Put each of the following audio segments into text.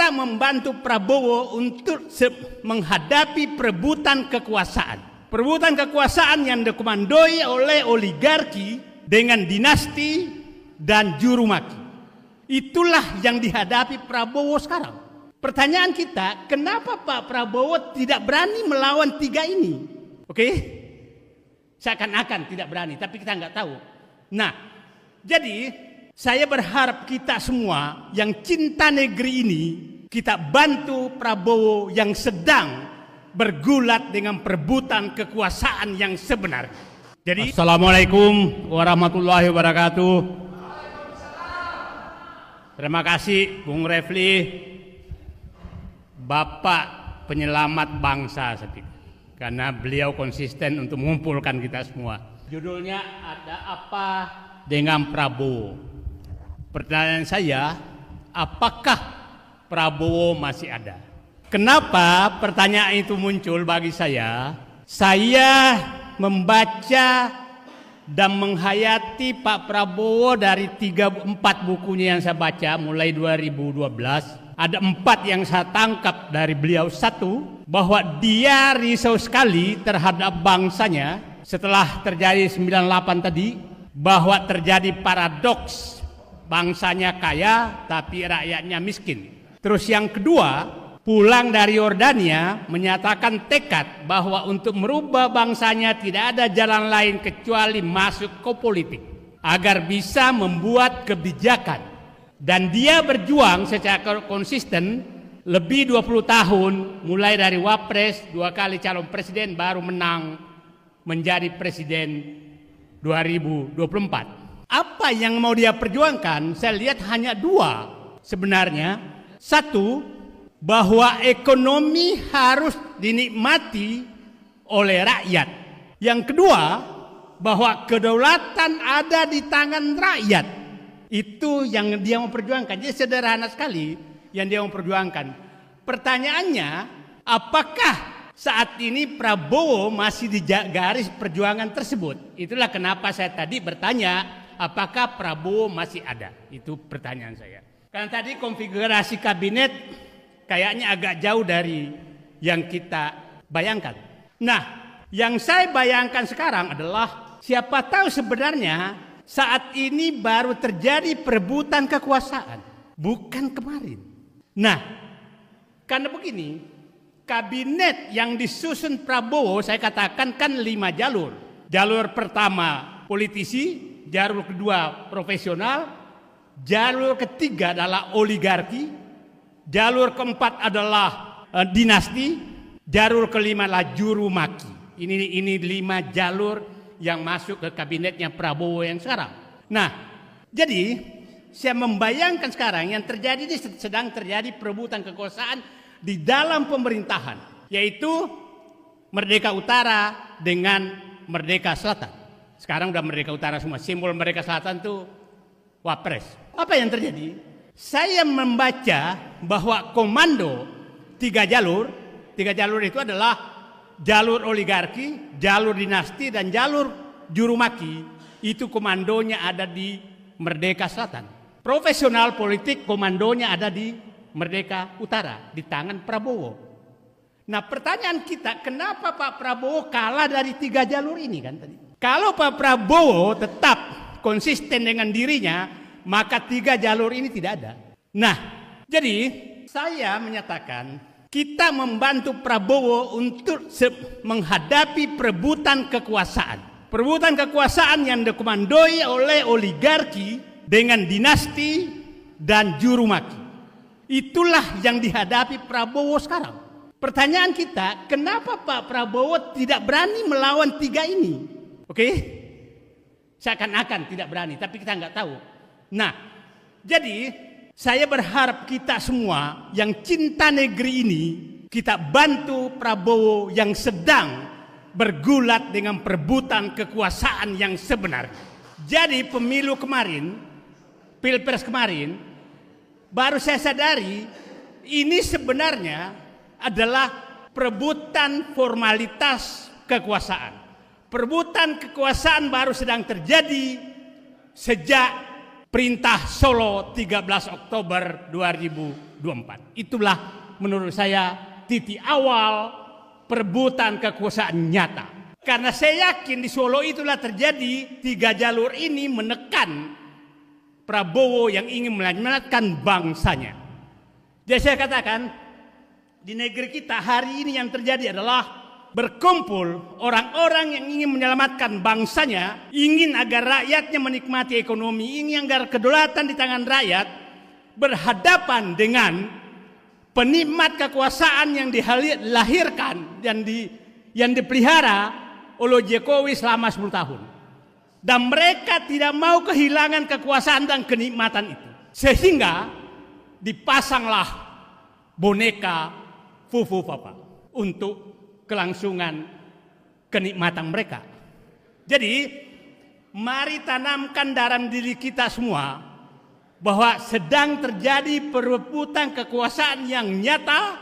kita membantu Prabowo untuk menghadapi perebutan kekuasaan. Perebutan kekuasaan yang dikomandoi oleh oligarki dengan dinasti dan juru maki. Itulah yang dihadapi Prabowo sekarang. Pertanyaan kita, kenapa Pak Prabowo tidak berani melawan tiga ini? Oke? Seakan-akan tidak berani, tapi kita nggak tahu. Nah, jadi saya berharap kita semua yang cinta negeri ini, kita bantu Prabowo yang sedang bergulat dengan perebutan kekuasaan yang sebenarnya. Jadi, Assalamualaikum warahmatullahi wabarakatuh. Terima kasih Bung Refli, Bapak penyelamat bangsa, karena beliau konsisten untuk mengumpulkan kita semua. Judulnya ada apa dengan Prabowo? Pertanyaan saya, apakah Prabowo masih ada? Kenapa pertanyaan itu muncul bagi saya? Saya membaca dan menghayati Pak Prabowo dari 3-4 bukunya yang saya baca mulai 2012. Ada 4 yang saya tangkap dari beliau. Satu, bahwa dia risau sekali terhadap bangsanya setelah terjadi 98 tadi, bahwa terjadi paradoks bangsanya kaya tapi rakyatnya miskin. Terus yang kedua, pulang dari Yordania menyatakan tekad bahwa untuk merubah bangsanya tidak ada jalan lain kecuali masuk ke politik agar bisa membuat kebijakan. Dan dia berjuang secara konsisten lebih 20 tahun, mulai dari wapres, 2 kali calon presiden, baru menang menjadi presiden 2024. Apa yang mau dia perjuangkan? Saya lihat hanya 2 sebenarnya. Satu, bahwa ekonomi harus dinikmati oleh rakyat. Yang kedua, bahwa kedaulatan ada di tangan rakyat. Itu yang dia mau perjuangkan. Jadi sederhana sekali yang dia mau perjuangkan. Pertanyaannya, apakah saat ini Prabowo masih di garis perjuangan tersebut? Itulah kenapa saya tadi bertanya, apakah Prabowo masih ada? Itu pertanyaan saya. Karena tadi konfigurasi kabinet kayaknya agak jauh dari yang kita bayangkan. Nah, yang saya bayangkan sekarang adalah siapa tahu sebenarnya saat ini baru terjadi perebutan kekuasaan, bukan kemarin. Nah, karena begini, kabinet yang disusun Prabowo saya katakan kan 5 jalur. Jalur pertama politisi, jalur kedua profesional, jalur ketiga adalah oligarki, jalur keempat adalah dinasti, jalur kelima adalah juru maki. Ini 5 jalur yang masuk ke kabinetnya Prabowo yang sekarang. Nah, jadi saya membayangkan sekarang yang terjadi ini sedang terjadi perebutan kekuasaan di dalam pemerintahan, yaitu Merdeka Utara dengan Merdeka Selatan. Sekarang udah Merdeka Utara semua, simbol Merdeka Selatan itu wapres. Apa yang terjadi? Saya membaca bahwa komando 3 jalur itu adalah jalur oligarki, jalur dinasti, dan jalur juru maki. Itu komandonya ada di Merdeka Selatan. Profesional politik komandonya ada di Merdeka Utara, di tangan Prabowo. Nah, pertanyaan kita, kenapa Pak Prabowo kalah dari 3 jalur ini kan tadi? Kalau Pak Prabowo tetap konsisten dengan dirinya, maka 3 jalur ini tidak ada. Nah, jadi saya menyatakan kita membantu Prabowo untuk menghadapi perebutan kekuasaan. Perebutan kekuasaan yang dikomandoi oleh oligarki dengan dinasti dan juru maki. Itulah yang dihadapi Prabowo sekarang. Pertanyaan kita, kenapa Pak Prabowo tidak berani melawan 3 ini? Oke? Seakan-akan tidak berani, tapi kita nggak tahu. Nah, jadi saya berharap kita semua yang cinta negeri ini, kita bantu Prabowo yang sedang bergulat dengan perebutan kekuasaan yang sebenarnya. Jadi pemilu kemarin, Pilpres kemarin, baru saya sadari ini sebenarnya adalah perebutan formalitas kekuasaan. Perebutan kekuasaan baru sedang terjadi sejak Perintah Solo 13 Oktober 2022. 2024. Itulah menurut saya titik awal perebutan kekuasaan nyata. Karena saya yakin di Solo itulah terjadi 3 jalur ini menekan Prabowo yang ingin menyelamatkan bangsanya. Jadi saya katakan, di negeri kita hari ini yang terjadi adalah berkumpul orang-orang yang ingin menyelamatkan bangsanya, ingin agar rakyatnya menikmati ekonomi, ingin agar kedaulatan di tangan rakyat, berhadapan dengan penikmat kekuasaan yang dilahirkan dan yang dipelihara oleh Jokowi selama 10 tahun. Dan mereka tidak mau kehilangan kekuasaan dan kenikmatan itu. Sehingga dipasanglah boneka Fufu Papa untuk kelangsungan kenikmatan mereka. Jadi mari tanamkan dalam diri kita semua bahwa sedang terjadi perebutan kekuasaan yang nyata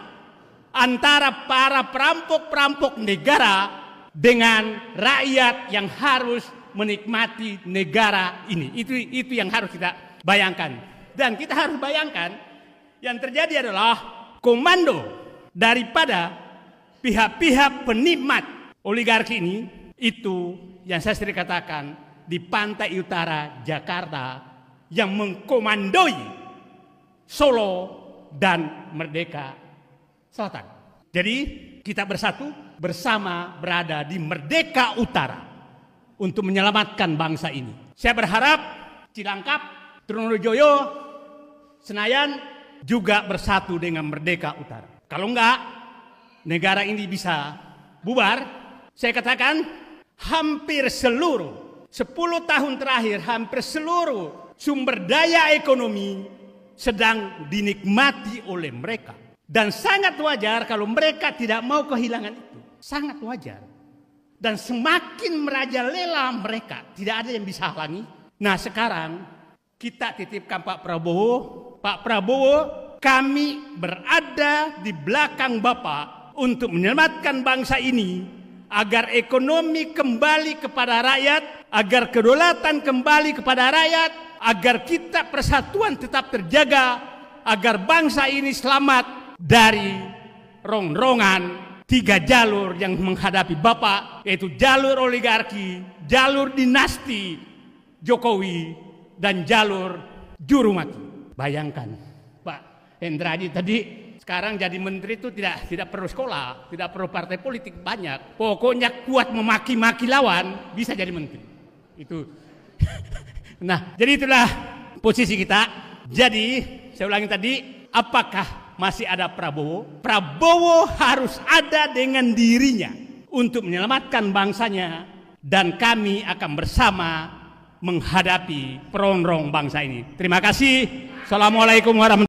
antara para perampok-perampok negara dengan rakyat yang harus menikmati negara ini. Itu yang harus kita bayangkan. Dan kita harus bayangkan yang terjadi adalah komando daripada pihak-pihak penikmat oligarki ini, itu yang saya sering katakan di pantai utara Jakarta yang mengkomandoi Solo dan Merdeka Selatan. Jadi kita bersatu bersama berada di Merdeka Utara untuk menyelamatkan bangsa ini. Saya berharap Cilangkap, Trunojoyo, Senayan juga bersatu dengan Merdeka Utara. Kalau enggak, negara ini bisa bubar. Saya katakan hampir seluruh 10 tahun terakhir, hampir seluruh sumber daya ekonomi sedang dinikmati oleh mereka. Dan sangat wajar kalau mereka tidak mau kehilangan itu. Sangat wajar. Dan semakin merajalela mereka, tidak ada yang bisa halangi. Nah sekarang kita titipkan Pak Prabowo. Pak Prabowo, kami berada di belakang Bapak untuk menyelamatkan bangsa ini agar ekonomi kembali kepada rakyat, agar kedaulatan kembali kepada rakyat, agar kita persatuan tetap terjaga, agar bangsa ini selamat dari rongrongan 3 jalur yang menghadapi Bapak, yaitu jalur oligarki, jalur dinasti Jokowi, dan jalur juru mati. Bayangkan, Pak Hendradi tadi sekarang jadi menteri itu tidak perlu sekolah, tidak perlu partai politik banyak. Pokoknya kuat memaki-maki lawan, bisa jadi menteri. Itu. Nah, jadi itulah posisi kita. Jadi, saya ulangi tadi, apakah masih ada Prabowo? Prabowo harus ada dengan dirinya untuk menyelamatkan bangsanya, dan kami akan bersama menghadapi perongrong bangsa ini. Terima kasih. Assalamualaikum warahmatullahi wabarakatuh.